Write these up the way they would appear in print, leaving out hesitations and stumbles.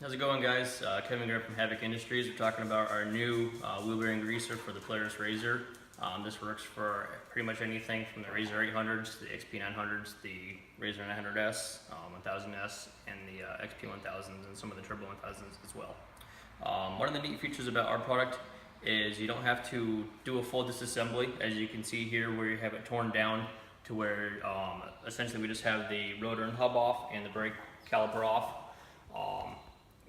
How's it going, guys? Kevin here from Havoc Industries. We're talking about our new wheel bearing greaser for the Polaris Razor. This works for pretty much anything from the Razor 800s, the XP 900s, the Razor 900S, 1000S, and the XP 1000s, and some of the Turbo 1000s as well. One of the neat features about our product is you don't have to do a full disassembly, as you can see here where you have it torn down to where essentially we just have the rotor and hub off and the brake caliper off.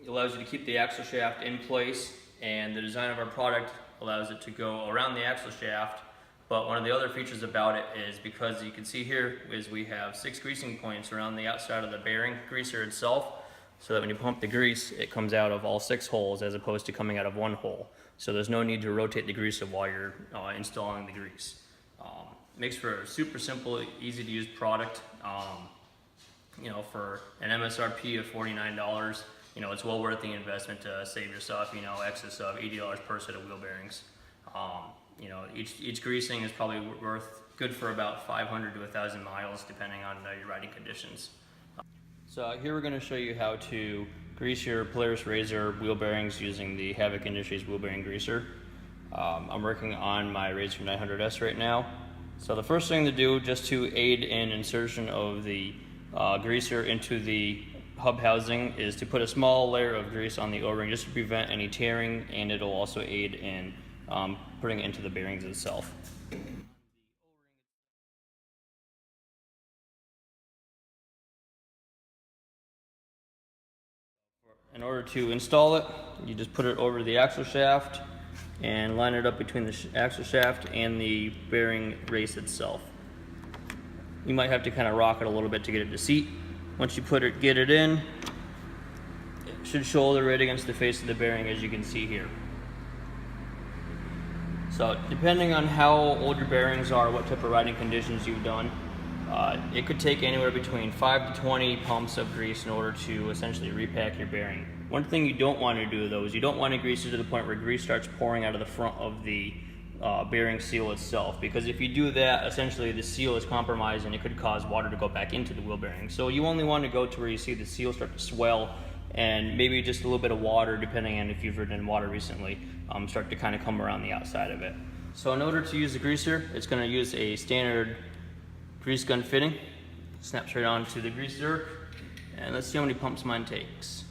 It allows you to keep the axle shaft in place, and the design of our product allows it to go around the axle shaft. But one of the other features about it is, because you can see here is we have 6 greasing points around the outside of the bearing greaser itself, so that when you pump the grease it comes out of all 6 holes as opposed to coming out of 1 hole. So there's no need to rotate the greaser while you're installing the grease. Makes for a super simple, easy to use product. For an MSRP of $49, it's well worth the investment to save yourself, excess of $80 per set of wheel bearings. Each greasing is probably worth good for about 500 to 1,000 miles, depending on your riding conditions. So here we're going to show you how to grease your Polaris Razor wheel bearings using the Havoc Industries wheel bearing greaser. I'm working on my Razor 900S right now. So the first thing to do, just to aid in insertion of the greaser into the hub housing, is to put a small layer of grease on the O-ring just to prevent any tearing, and it'll also aid in putting it into the bearings itself. In order to install it, you just put it over the axle shaft and line it up between the axle shaft and the bearing race itself. You might have to kind of rock it a little bit to get it to seat. Once you get it in, it should shoulder right against the face of the bearing, as you can see here. So depending on how old your bearings are, what type of riding conditions you've done, it could take anywhere between 5 to 20 pumps of grease in order to essentially repack your bearing. One thing you don't want to do, though, is you don't want to grease it to the point where grease starts pouring out of the front of the bearing seal itself, because if you do that, essentially the seal is compromised and it could cause water to go back into the wheel bearing. So you only want to go to where you see the seal start to swell, and maybe just a little bit of water, depending on if you've ridden in water recently, start to kind of come around the outside of it. So in order to use the greaser, it's going to use a standard grease gun fitting. Snaps right onto the greaser, and let's see how many pumps mine takes.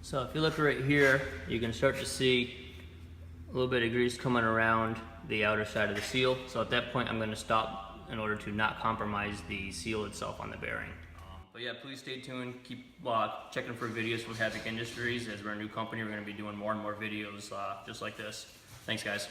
So if you look right here, you can start to see a little bit of grease coming around the outer side of the seal. So at that point, I'm going to stop in order to not compromise the seal itself on the bearing. But yeah, please stay tuned. Keep checking for videos from Havoc Industries. As we're a new company, we're going to be doing more and more videos just like this. Thanks, guys.